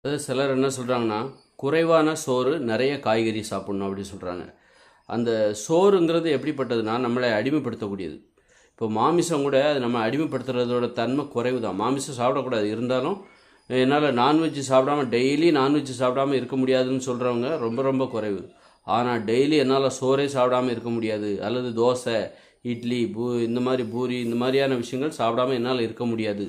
அதாவது சிலர் என்ன சொல்கிறாங்கன்னா, குறைவான சோறு நிறைய காய்கறி சாப்பிட்ணும் அப்படின்னு சொல்கிறாங்க. அந்த சோறுங்கிறது எப்படிப்பட்டதுன்னா நம்மளை அடிமைப்படுத்தக்கூடியது. இப்போ மாமிசம் கூட அது நம்ம அடிமைப்படுத்துறதோட தன்மை குறைவு தான். மாமிசம் சாப்பிடக்கூடாது, இருந்தாலும் என்னால் நான்வெஜ் சாப்பிடாம டெய்லி நான்வெஜ் சாப்பிடாம இருக்க முடியாதுன்னு சொல்கிறவங்க ரொம்ப ரொம்ப குறைவு. ஆனால் டெய்லி என்னால் சோறே சாப்பிடாமல் இருக்க முடியாது, அல்லது தோசை, இட்லி, இந்த மாதிரி பூரி, இந்த மாதிரியான விஷயங்கள் சாப்பிடாம என்னால் இருக்க முடியாது,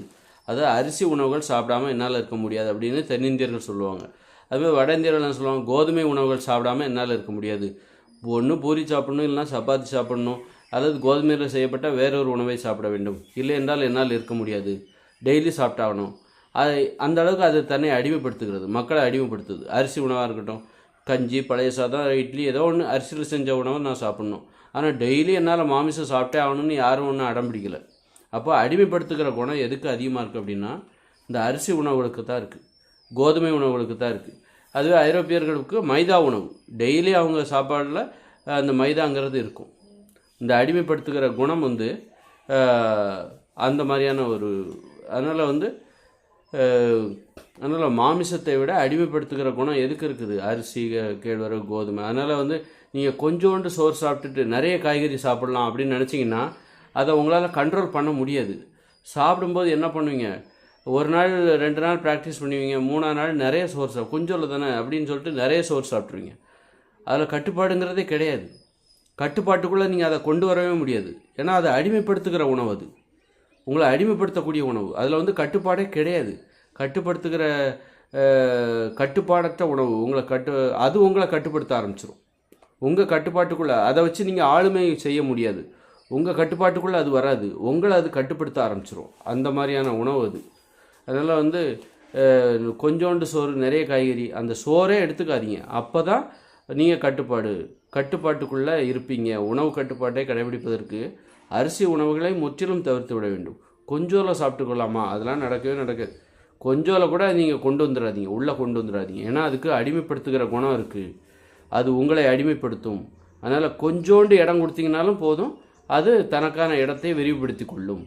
அதாவது அரிசி உணவுகள் சாப்பிடாமல் என்னால் இருக்க முடியாது அப்படின்னு தென்னிந்தியர்கள் சொல்லுவாங்க. அதுமாதிரி வட இந்தியர்கள் என்ன சொல்லுவாங்க, கோதுமை உணவுகள் சாப்பிடாமல் என்னால் இருக்க முடியாது, ஒன்று பூரி சாப்பிடணும், இல்லைனா சப்பாத்தி சாப்பிடணும், அல்லது கோதுமையில் செய்யப்பட்ட வேறொரு உணவை சாப்பிட வேண்டும், இல்லை என்றால் என்னால் இருக்க முடியாது, டெய்லி சாப்பிட்டாகணும். அந்த அளவுக்கு அது தன்னை அடிமைப்படுத்துகிறது, மக்களை அடிமைப்படுத்துது. அரிசி உணவாக இருக்கட்டும், கஞ்சி, பழைய சாதம், இட்லி, ஏதோ ஒன்று அரிசியில் செஞ்ச உணவை நான் சாப்பிட்ணும். ஆனால் டெய்லி என்னால் மாமிசம் சாப்பிட்டே ஆகணும்னு யாரும் ஒன்றும் அடம் பிடிக்கலை. அப்போ அடிமைப்படுத்துகிற குணம் எதுக்கு அதிகமாக இருக்குது அப்படின்னா இந்த அரிசி உணவுகளுக்கு தான் இருக்குது, கோதுமை உணவுகளுக்கு தான் இருக்குது. அதுவே ஐரோப்பியர்களுக்கு மைதா உணவு, டெய்லி அவங்க சாப்பாடில் அந்த மைதாங்கிறது இருக்கும். இந்த அடிமைப்படுத்துகிற குணம் அந்த மாதிரியான ஒரு அதனால் மாமிசத்தை விட அடிமைப்படுத்துகிற குணம் எதுக்கு இருக்குது, அரிசி, கேழ்வரகு, கோதுமை. அதனால் நீங்கள் கொஞ்சோண்டு சோறு சாப்பிட்டுட்டு நிறைய காய்கறி சாப்பிட்லாம் அப்படின்னு நினச்சிங்கன்னா அதை உங்களால் கண்ட்ரோல் பண்ண முடியாது. சாப்பிடும்போது என்ன பண்ணுவீங்க, ஒரு நாள் 2 நாள் ப்ராக்டிஸ் பண்ணுவீங்க, 3ஆம் நாள் நிறைய சோறு கொஞ்சம் தானே அப்படின்னு சொல்லிட்டு நிறைய சோறு சாப்பிட்ருவீங்க. அதில் கட்டுப்பாடுங்கிறதே கிடையாது. கட்டுப்பாட்டுக்குள்ளே நீங்கள் அதை கொண்டு வரவே முடியாது. ஏன்னா அதை அடிமைப்படுத்துகிற உணவு, அது உங்களை அடிமைப்படுத்தக்கூடிய உணவு. அதில் கட்டுப்பாடே கிடையாது. கட்டுப்பாடற்ற உணவு அது உங்களை கட்டுப்படுத்த ஆரம்பிச்சிடும். உங்கள் கட்டுப்பாட்டுக்குள்ளே அதை வச்சு நீங்கள் ஆளுமை செய்ய முடியாது. உங்கள் கட்டுப்பாட்டுக்குள்ளே அது வராது, உங்களை அது கட்டுப்படுத்த ஆரம்பிச்சிடும். அந்த மாதிரியான உணவு அது. அதனால் கொஞ்சோண்டு சோறு நிறைய காய்கறி, அந்த சோறே எடுத்துக்காதீங்க. அப்போ தான் நீங்கள் கட்டுப்பாட்டுக்குள்ளே இருப்பீங்க. உணவு கட்டுப்பாட்டை கடைபிடிப்பதற்கு அரிசி உணவுகளை முற்றிலும் தவிர்த்து விட வேண்டும். கொஞ்சோல சாப்பிட்டுக்கொள்ளாமா, அதெல்லாம் நடக்காது. கொஞ்சோல கூட நீங்கள் கொண்டு வந்துடாதீங்க, உள்ளே கொண்டு வந்துடாதீங்க. ஏன்னா அதுக்கு அடிமைப்படுத்துகிற குணம் இருக்குது, அது உங்களை அடிமைப்படுத்தும். அதனால் கொஞ்சோண்டு இடம் கொடுத்தீங்கனாலும் போதும், அது தனக்கான இடத்தை விரிவுபடுத்தி கொள்ளும்,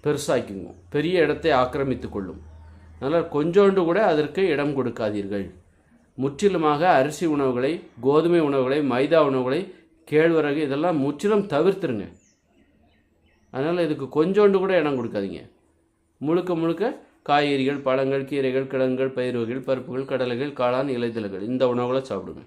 பெருசாக்கிக்கும், பெரிய இடத்தை ஆக்கிரமித்து கொள்ளும். அதனால் கொஞ்சோண்டு கூட அதற்கு இடம் கொடுக்காதீர்கள். முற்றிலுமாக அரிசி உணவுகளை, கோதுமை உணவுகளை, மைதா உணவுகளை, கேழ்வரகு, இதெல்லாம் முற்றிலும் தவிர்த்துருங்க. அதனால் இதுக்கு கொஞ்சோண்டு கூட இடம் கொடுக்காதீங்க. முழுக்க காய்கறிகள், பழங்கள், கீரைகள், கிழங்குகள், பயிர் வகைகள், பருப்புகள், கடலைகள், காளான், இலைதழைகள், இந்த உணவுகளை சாப்பிடுங்க.